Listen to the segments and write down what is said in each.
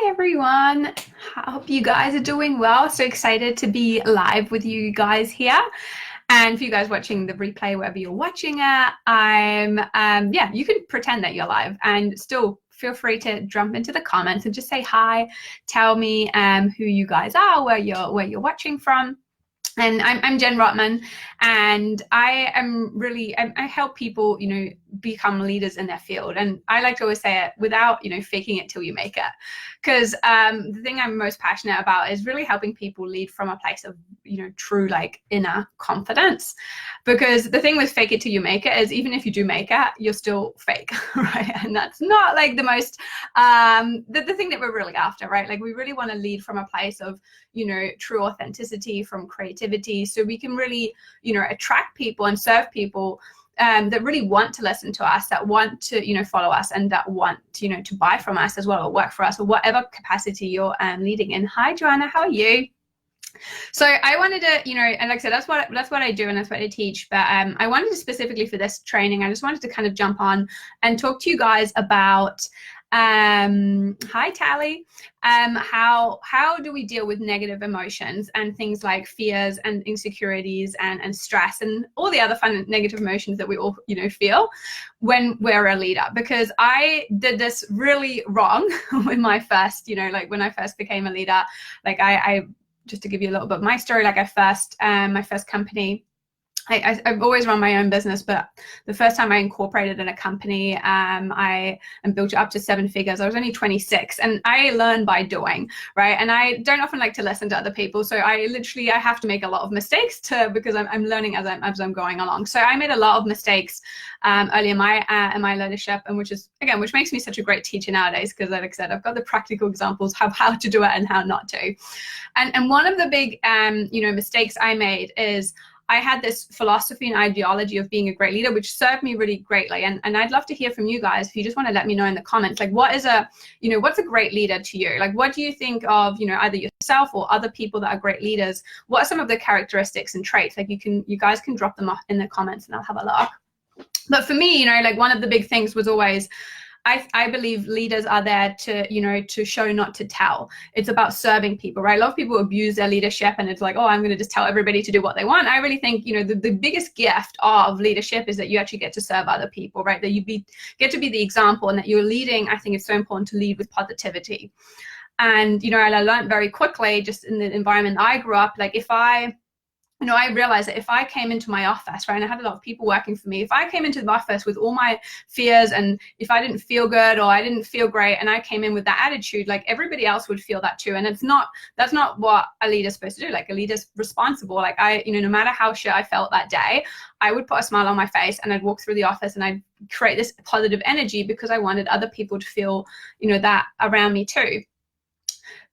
everyone. I hope you guys are doing well. So excited to be live with you guys here. And for you guys watching the replay, wherever you're watching it, yeah, you can pretend that you're live and still feel free to jump into the comments and just say hi. Tell me who you guys are, where you're watching from. And I'm Jen Rottmann, and I help people, become leaders in their field. And I like to always say it without, faking it till you make it. Because the thing I'm most passionate about is really helping people lead from a place of, true like inner confidence. Because the thing with fake it till you make it is even if you do make it, you're still fake, right? And that's not like the most, the thing that we're really after, right? Like we really want to lead from a place of, true authenticity, from creativity, so we can really, attract people and serve people that really want to listen to us, that want to, follow us, and that want, to buy from us as well, or work for us, or whatever capacity you're leading in. Hi, Joanna, how are you? So I wanted to, and like I said, that's what I do and that's what I teach. But I wanted to specifically for this training, I just wanted to kind of jump on and talk to you guys about hi Tally, how do we deal with negative emotions and things like fears and insecurities and stress and all the other fun negative emotions that we all feel when we're a leader. Because I did this really wrong with my first, like when I first became a leader. Like I just to give you a little bit of my story, like my first company, I've always run my own business, but the first time I incorporated in a company, I built it up to 7 figures. I was only 26, and I learn by doing, right? And I don't often like to listen to other people, so I have to make a lot of mistakes because I'm learning as I'm going along. So I made a lot of mistakes early in my leadership, and which makes me such a great teacher nowadays, because like I said, I've got the practical examples of how to do it and how not to. And one of the big mistakes I made is I had this philosophy and ideology of being a great leader, which served me really greatly. And I'd love to hear from you guys if you just want to let me know in the comments, like what's a great leader to you? Like, what do you think of, either yourself or other people that are great leaders? What are some of the characteristics and traits? Like you guys can drop them off in the comments and I'll have a look. But for me, like one of the big things was always, I believe leaders are there to, to show, not to tell. It's about serving people, right? A lot of people abuse their leadership and it's like, oh, I'm going to just tell everybody to do what they want. I really think, the biggest gift of leadership is that you actually get to serve other people, right? That you get to be the example, and that you're leading. I think it's so important to lead with positivity. And, I learned very quickly just in the environment I grew up, like I realized that if I came into my office, right, and I had a lot of people working for me, if I came into the office with all my fears, and if I didn't feel good or I didn't feel great, and I came in with that attitude, like everybody else would feel that too. And that's not what a leader's supposed to do. Like a leader's responsible. Like no matter how shit I felt that day, I would put a smile on my face and I'd walk through the office and I'd create this positive energy because I wanted other people to feel, that around me too.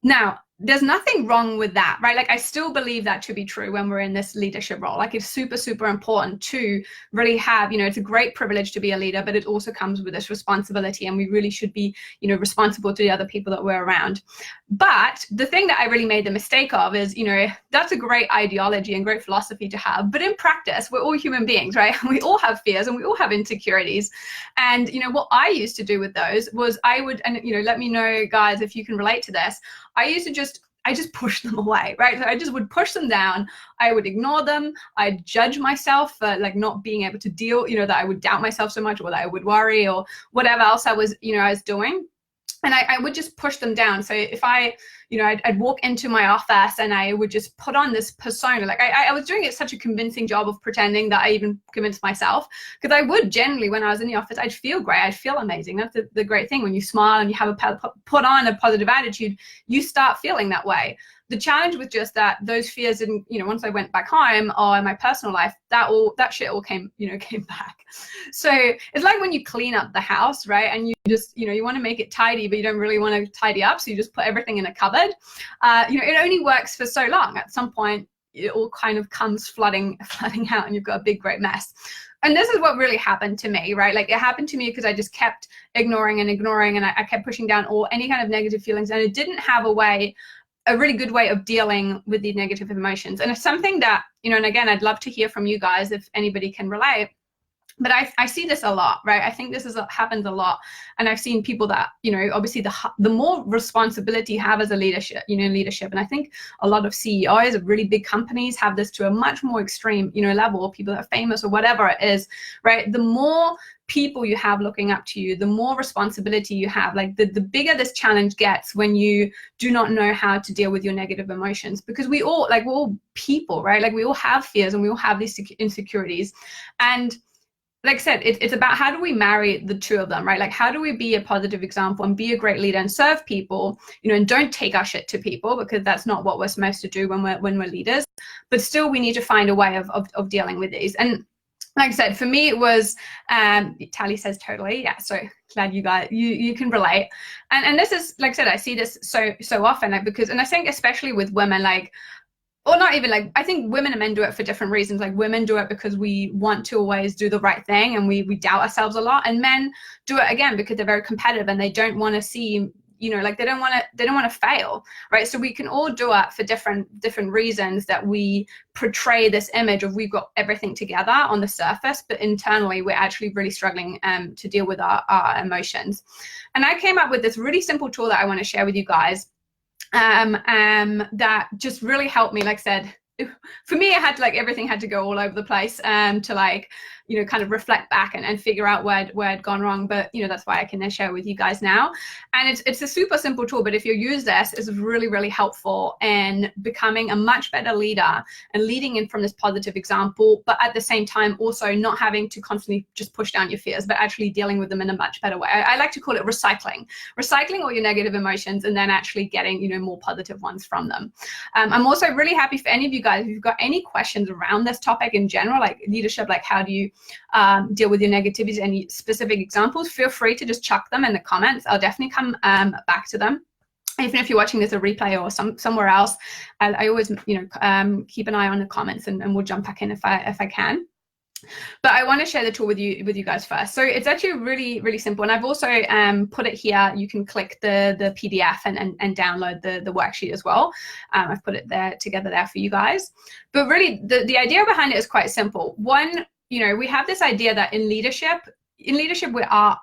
Now, there's nothing wrong with that, right? Like I still believe that to be true when we're in this leadership role. Like it's super, super important to really have, it's a great privilege to be a leader, but it also comes with this responsibility, and we really should be, responsible to the other people that we're around. But the thing that I really made the mistake of is, that's a great ideology and great philosophy to have, but in practice, we're all human beings, right? We all have fears and we all have insecurities. And, what I used to do with those was I would, and, let me know guys, if you can relate to this, I used to I just pushed them away, right? So I just would push them down. I would ignore them. I'd judge myself for like not being able to deal, that I would doubt myself so much, or that I would worry, or whatever else I was doing. And I would just push them down. So if I'd walk into my office and I would just put on this persona. Like I was doing it such a convincing job of pretending that I even convinced myself. Because I would generally, when I was in the office, I'd feel great. I'd feel amazing. That's the great thing. When you smile and you have put on a positive attitude, you start feeling that way. The challenge was just that those fears didn't, once I went back home or in my personal life, that shit all came back. So it's like when you clean up the house, right? And you just, you want to make it tidy, but you don't really want to tidy up. So you just put everything in a cupboard. It only works for so long. At some point, it all kind of comes flooding out, and you've got a big, great mess. And this is what really happened to me, right? Like it happened to me because I just kept ignoring, and I kept pushing down any kind of negative feelings, and it didn't have a really good way of dealing with the negative emotions. And it's something that, and again, I'd love to hear from you guys if anybody can relate. But I see this a lot, right? I think this happens a lot. And I've seen people that, you know, obviously the more responsibility you have as a leadership, and I think a lot of CEOs of really big companies have this to a much more extreme, level, people that are famous or whatever it is, right? The more people you have looking up to you, the more responsibility you have, like the bigger this challenge gets when you do not know how to deal with your negative emotions, because we're all people, right? Like we all have fears and we all have these insecurities. And like I said, it's about how do we marry the two of them, right? Like how do we be a positive example and be a great leader and serve people, and don't take our shit to people, because that's not what we're supposed to do when we're leaders. But still, we need to find a way of dealing with these. And like I said, for me, it was, Tally says totally. Yeah, so glad you guys, you can relate. And this is, like I said, I see this so often, like, because, and I think especially with women, like, or not even, like, I think women and men do it for different reasons. Like women do it because we want to always do the right thing and we doubt ourselves a lot. And men do it again because they're very competitive and they don't want to see, like they don't want to fail, right? So we can all do it for different reasons, that we portray this image of we've got everything together on the surface, but internally we're actually really struggling to deal with our emotions. And I came up with this really simple tool that I want to share with you guys. That just really helped me. Like I said, for me, I had to, like, everything had to go all over the place to, like, kind of reflect back and figure out where I'd gone wrong. But that's why I can then share with you guys now. And it's a super simple tool, but if you use this, it's really, really helpful in becoming a much better leader and leading in from this positive example, but at the same time also not having to constantly just push down your fears, but actually dealing with them in a much better way. I like to call it recycling all your negative emotions and then actually getting more positive ones from them. I'm also really happy for any of you guys, if you've got any questions around this topic in general, like leadership, like how do you deal with your negativities, any specific examples, feel free to just chuck them in the comments. I'll definitely come back to them. Even if you're watching this a replay or somewhere else, I always keep an eye on the comments and we'll jump back in if I can. But I want to share the tool with you guys first. So it's actually really, really simple. And I've also put it here. You can click the PDF and download the worksheet as well. I've put it together there for you guys. But really, the idea behind it is quite simple. One, we have this idea that in leadership we are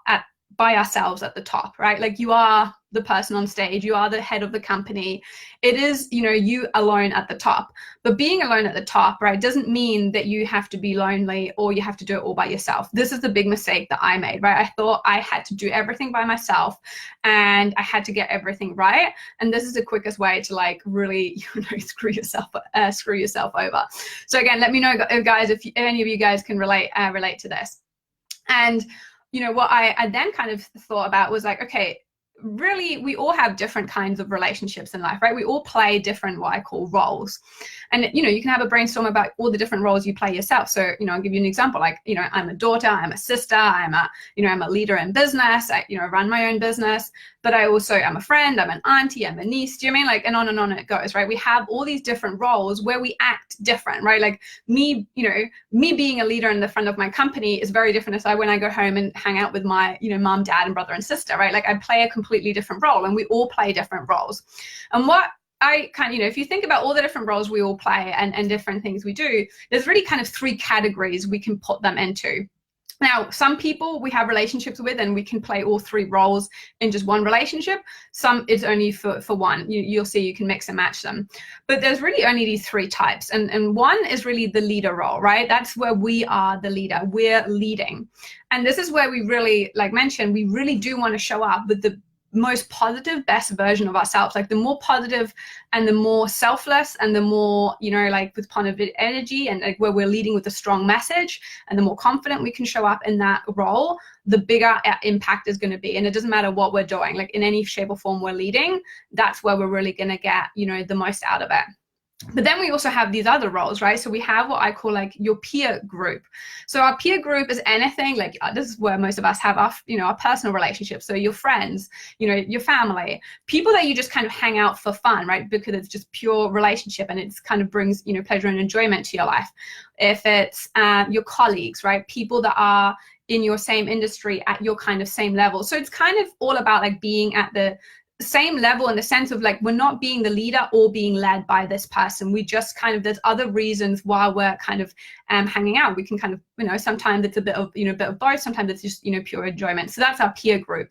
by ourselves at the top, right? Like you are the person on stage, you are the head of the company. It is, you alone at the top. But being alone at the top, right, doesn't mean that you have to be lonely or you have to do it all by yourself. This is the big mistake that I made, right? I thought I had to do everything by myself and I had to get everything right. And this is the quickest way to, like, really, screw yourself over. So again, let me know, guys, if any of you guys can relate to this. And what I then kind of thought about was, like, okay, really, we all have different kinds of relationships in life, right? We all play different, what I call, roles. And, you can have a brainstorm about all the different roles you play yourself. So, I'll give you an example. Like, I'm a daughter, I'm a sister, I'm a leader in business, I run my own business, but I also am a friend, I'm an auntie, I'm a niece. Do you mean, like, and on it goes, right? We have all these different roles where we act different, right? Like me being a leader in the front of my company is very different as when I go home and hang out with my, mom, dad, and brother and sister, right? Like I play a completely different role, and we all play different roles. And what I kind of, if you think about all the different roles we all play and different things we do, there's really kind of three categories we can put them into. Now, some people we have relationships with and we can play all three roles in just one relationship. Some it's only for one. You'll see you can mix and match them. But there's really only these three types. And one is really the leader role, right? That's where we are the leader. We're leading. And this is where we really, like mentioned, we really do want to show up with the most positive, best version of ourselves. Like the more positive and the more selfless and the more, like with positive energy and like where we're leading with a strong message and the more confident we can show up in that role, the bigger our impact is going to be. And it doesn't matter what we're doing, like in any shape or form we're leading, that's where we're really going to get, the most out of it. But then we also have these other roles, right? So we have what I call like your peer group. So our peer group is anything like, this is where most of us have our, our personal relationships. So your friends, your family, people that you just kind of hang out for fun, right? Because it's just pure relationship and it's kind of brings, pleasure and enjoyment to your life. If it's your colleagues, right? People that are in your same industry at your kind of same level. So it's kind of all about like being at the same level in the sense of like, we're not being the leader or being led by this person. We just kind of, there's other reasons why we're kind of hanging out. We can kind of, you know, sometimes it's a bit of, you know, bit of both. Sometimes it's just, you know, pure enjoyment. So that's our peer group.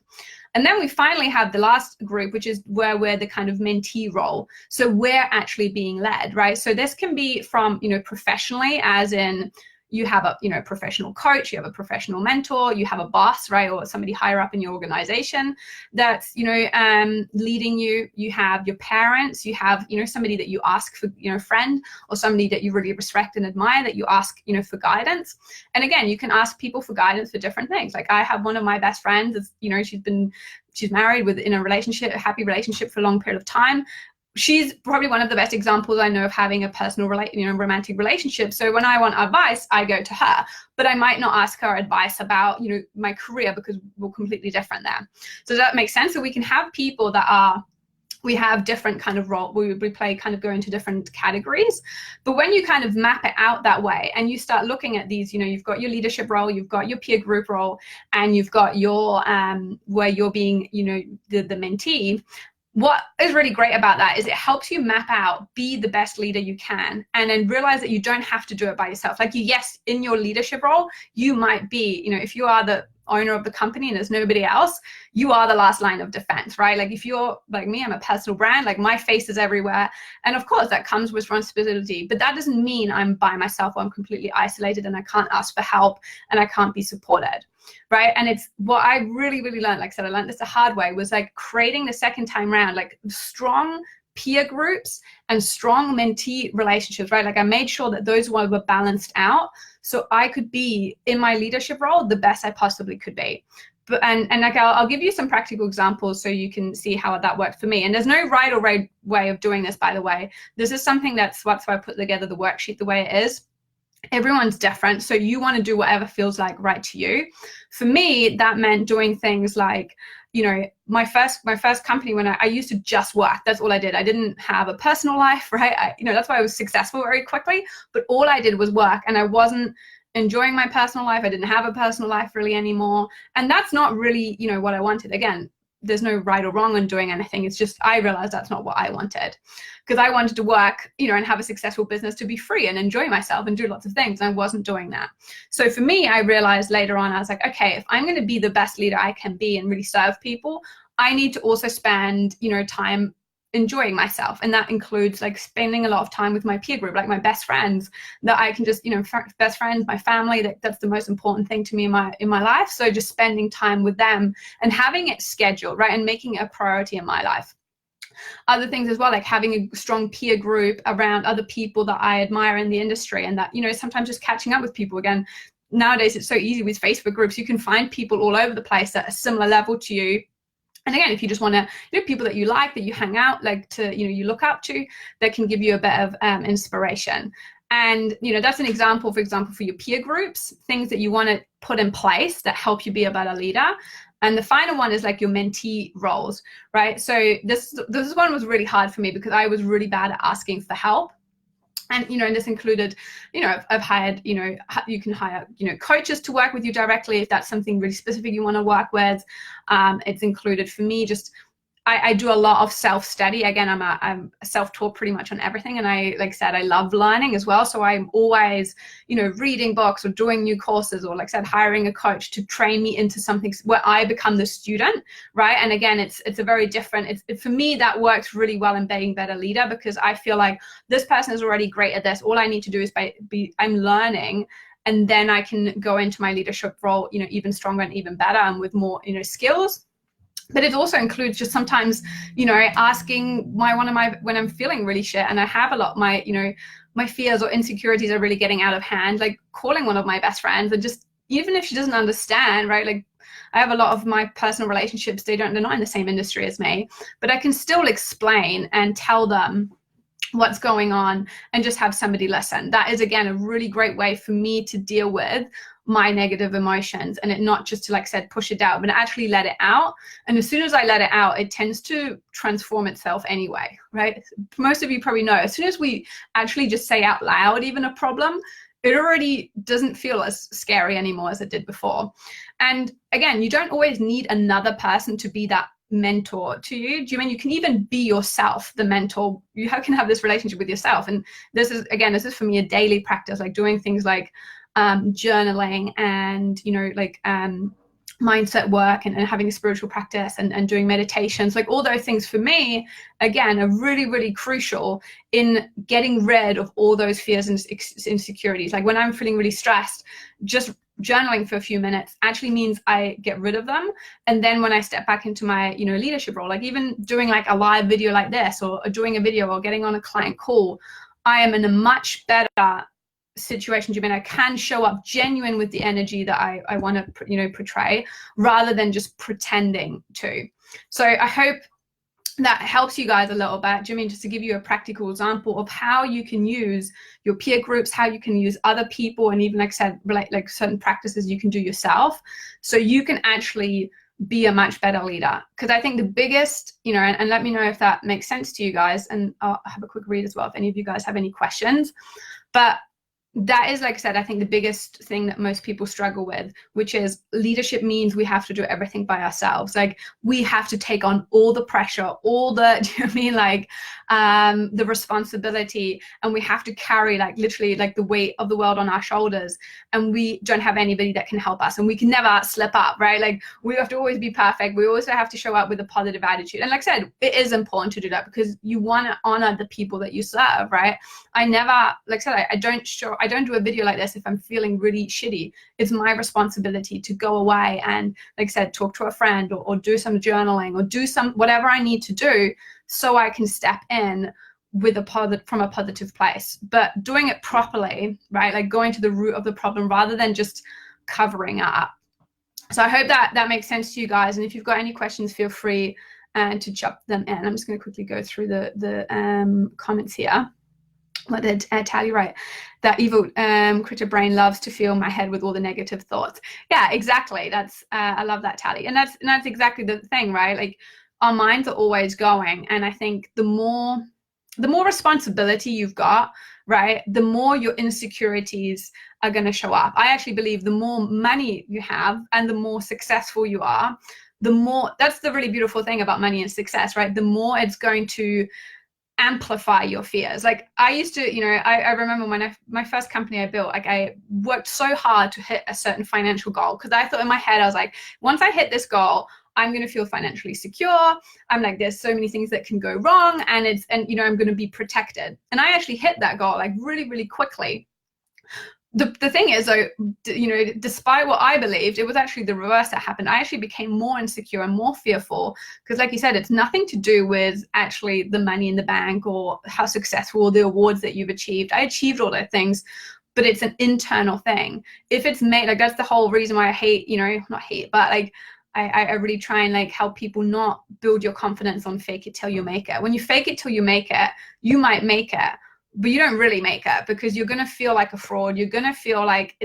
And then we finally have the last group, which is where we're the kind of mentee role. So we're actually being led, right? So this can be from, you know, professionally, as in, you have a, you know, professional coach, you have a professional mentor, you have a boss, right, or somebody higher up in your organization that's, you know, leading you. You have your parents, you have, you know, somebody that you ask for, you know, friend, or somebody that you really respect and admire that you ask, you know, for guidance. And again, you can ask people for guidance for different things. Like I have one of my best friends, is, you know, she's married, in a relationship, a happy relationship for a long period of time. She's probably one of the best examples I know of having a personal, you know, romantic relationship. So when I want advice, I go to her, but I might not ask her advice about, you know, my career, because we're completely different there. So does that make sense? So we can have people that are, we have different kind of role, we play kind of go into different categories. But when you kind of map it out that way and you start looking at these, you know, you've got your leadership role, you've got your peer group role, and you've got your, where you're being, you know, the mentee. What is really great about that is it helps you map out, be the best leader you can, and then realize that you don't have to do it by yourself. Like yes, in your leadership role, you might be, you know, if you are the owner of the company and there's nobody else, you are the last line of defense, right? Like if you're like me, I'm a personal brand, like my face is everywhere. And of course that comes with responsibility, but that doesn't mean I'm by myself or I'm completely isolated and I can't ask for help and I can't be supported. Right. And it's what I really, really learned. Like I said, I learned this the hard way, was like creating the second time round, like strong peer groups and strong mentee relationships, right? Like I made sure that those were balanced out so I could be in my leadership role the best I possibly could be. But, and like I'll give you some practical examples so you can see how that worked for me. And there's no right or right way of doing this, by the way. This is something that's why I put together the worksheet the way it is. Everyone's different, so you want to do whatever feels like right to you. For me, that meant doing things like, you know, my first company, when I used to just work. That's all I did. I didn't have a personal life, right? You know, that's why I was successful very quickly, but all I did was work, and I wasn't enjoying my personal life. I didn't have a personal life really anymore, and that's not really, you know, what I wanted. Again, there's no right or wrong on doing anything. It's just I realized that's not what I wanted, because I wanted to work, you know, and have a successful business to be free and enjoy myself and do lots of things. And I wasn't doing that. So for me, I realized later on, I was like, okay, if I'm going to be the best leader I can be and really serve people, I need to also spend, you know, time enjoying myself. And that includes like spending a lot of time with my peer group, like my best friends that I can just, you know, best friends, my family, that's the most important thing to me in my life. So just spending time with them and having it scheduled, right? And making it a priority in my life. Other things as well, like having a strong peer group around other people that I admire in the industry, and that, you know, sometimes just catching up with people. Again, nowadays it's so easy with Facebook groups. You can find people all over the place at a similar level to you. And again, if you just want to, you know, people that you like, that you hang out, like to, you know, you look up to, that can give you a bit of inspiration. And, you know, that's an example, for example, for your peer groups, things that you want to put in place that help you be a better leader. And the final one is like your mentee roles, right? So this one was really hard for me because I was really bad at asking for help. And, you know, and this included, you know, I've hired, you know, you can hire, you know, coaches to work with you directly if that's something really specific you want to work with. It's included for me just, I do a lot of self-study. Again, I'm self-taught pretty much on everything. And I, like I said, I love learning as well. So I'm always, you know, reading books or doing new courses, or like I said, hiring a coach to train me into something where I become the student, right? And again, it's a very different, for me, that works really well in being a better leader, because I feel like this person is already great at this. All I need to do is I'm learning, and then I can go into my leadership role, you know, even stronger and even better and with more, you know, skills. But it also includes just sometimes, you know, asking when I'm feeling really shit and I have a lot, you know, my fears or insecurities are really getting out of hand, like calling one of my best friends, and just, even if she doesn't understand, right? Like I have a lot of my personal relationships, they're not in the same industry as me, but I can still explain and tell them what's going on and just have somebody listen. That is, again, a really great way for me to deal with my negative emotions, and it not just to, like I said, push it out, but actually let it out. And as soon as I let it out, it tends to transform itself anyway, right? Most of you probably know, as soon as we actually just say out loud even a problem, it already doesn't feel as scary anymore as it did before. And again, you don't always need another person to be that mentor to you? Do you mean you can even be yourself the mentor? You can have this relationship with yourself. And this is, again, this is for me a daily practice, like doing things like journaling and, you know, like mindset work and having a spiritual practice and doing meditations. Like all those things for me, again, are really, really crucial in getting rid of all those fears and insecurities. Like when I'm feeling really stressed, just journaling for a few minutes actually means I get rid of them. And then when I step back into my, you know, leadership role, like even doing like a live video like this, or doing a video, or getting on a client call, I am in a much better situation. I mean, I can show up genuine with the energy that I want to, you know, portray, rather than just pretending to. So I hope that helps you guys a little bit. Do you mean, just to give you a practical example of how you can use your peer groups, how you can use other people, and even, like I said, like certain practices you can do yourself, so you can actually be a much better leader. Because I think the biggest, you know, and let me know if that makes sense to you guys, and I'll have a quick read as well if any of you guys have any questions. But that is, like I said, I think the biggest thing that most people struggle with, which is leadership means we have to do everything by ourselves. Like we have to take on all the pressure, all the, do you know what I mean, like the responsibility, and we have to carry like literally like the weight of the world on our shoulders, and we don't have anybody that can help us, and we can never slip up, right? Like we have to always be perfect. We also have to show up with a positive attitude. And like I said, it is important to do that because you want to honor the people that you serve, right? I never, like I said, I don't do a video like this if I'm feeling really shitty. It's my responsibility to go away and, like I said, talk to a friend, or do some journaling, or do some whatever I need to do so I can step in with from a positive place, but doing it properly, right? Like going to the root of the problem rather than just covering up. So I hope that makes sense to you guys. And if you've got any questions, feel free to jump them in. I'm just going to quickly go through the comments here. What did Tally write? That evil critter brain loves to fill my head with all the negative thoughts. Yeah, exactly. That's I love that, Tally. And that's exactly the thing, right? Like our minds are always going. And I think the more responsibility you've got, right, the more your insecurities are going to show up. I actually believe the more money you have and the more successful you are, the more, that's the really beautiful thing about money and success, right? The more it's going to amplify your fears. Like I used to, you know, I remember when my first company I built, like I worked so hard to hit a certain financial goal, because I thought in my head, I was like, once I hit this goal, I'm going to feel financially secure. I'm like, there's so many things that can go wrong, and you know, I'm going to be protected. And I actually hit that goal like really, really quickly. The thing is, though, you know, despite what I believed, it was actually the reverse that happened. I actually became more insecure and more fearful, because like you said, it's nothing to do with actually the money in the bank or how successful, or the awards that you've achieved. I achieved all those things, but it's an internal thing. If it's made, like that's the whole reason why I hate, you know, not hate, but like I really try and like help people not build your confidence on fake it till you make it. When you fake it till you make it, you might make it, but you don't really make it, because you're going to feel like a fraud. You're going to feel like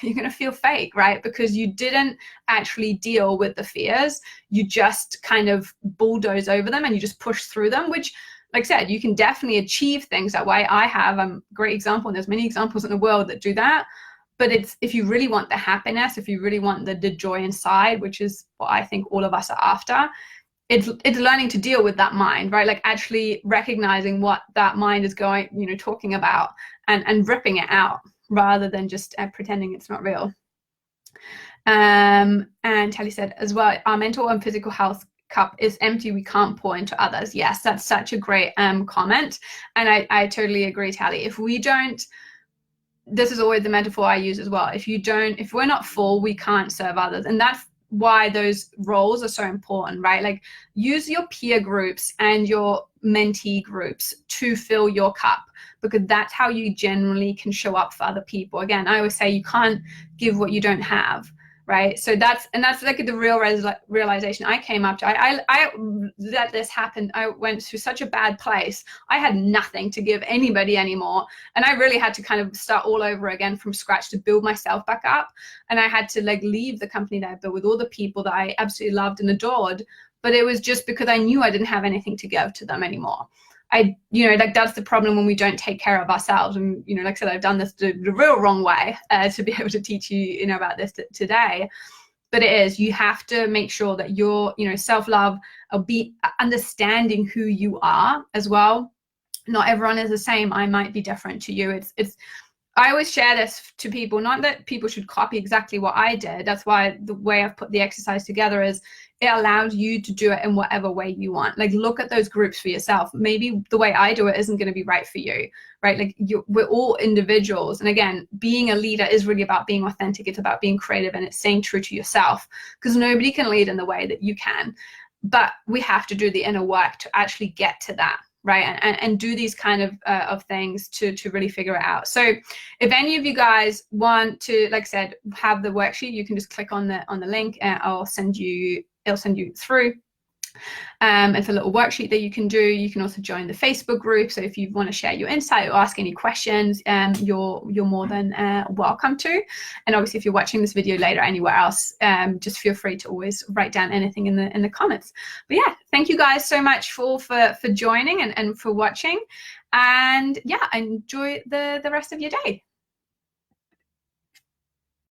you're going to feel fake, right? Because you didn't actually deal with the fears. You just kind of bulldoze over them and you just push through them, which, like I said, you can definitely achieve things that way. I have a great example, and there's many examples in the world that do that. But it's, if you really want the happiness, if you really want the joy inside, which is what I think all of us are after, it's learning to deal with that mind, right? Like actually recognizing what that mind is going, you know, talking about, and ripping it out rather than just pretending it's not real. And Tally said as well, our mental and physical health cup is empty, we can't pour into others. Yes, that's such a great comment. And I totally agree, Tally. If we don't, this is always the metaphor I use as well. If we're not full, we can't serve others. And that's why those roles are so important, right? Like use your peer groups and your mentee groups to fill your cup, because that's how you generally can show up for other people. Again, I always say you can't give what you don't have, right? So that's like the real realization I came up to. I let this happen. I went through such a bad place. I had nothing to give anybody anymore, and I really had to kind of start all over again from scratch to build myself back up. And I had to like leave the company that I built with all the people that I absolutely loved and adored, but it was just because I knew I didn't have anything to give to them anymore. You know, like that's the problem when we don't take care of ourselves. And, you know, like I said, I've done this the real wrong way to be able to teach you, you know, about this today. but it is, you have to make sure that you're, you know, self-love, or be understanding who you are as well. Not everyone is the same. I might be different to you. It's I always share this to people, not that people should copy exactly what I did. That's why the way I've put the exercise together is it allows you to do it in whatever way you want. Like, look at those groups for yourself. Maybe the way I do it isn't going to be right for you, right? Like, we're all individuals. And again, being a leader is really about being authentic. It's about being creative, and it's staying true to yourself, because nobody can lead in the way that you can. But we have to do the inner work to actually get to that, right? And do these kind of things to really figure it out. So if any of you guys want to, like I said, have the worksheet, you can just click on the link, and it'll send you through. It's a little worksheet that you can do. You can also join the Facebook group. So if you want to share your insight or ask any questions, you're more than welcome to. And obviously, if you're watching this video later anywhere else, just feel free to always write down anything in the comments. But yeah, thank you guys so much for joining and for watching. And yeah, enjoy the rest of your day.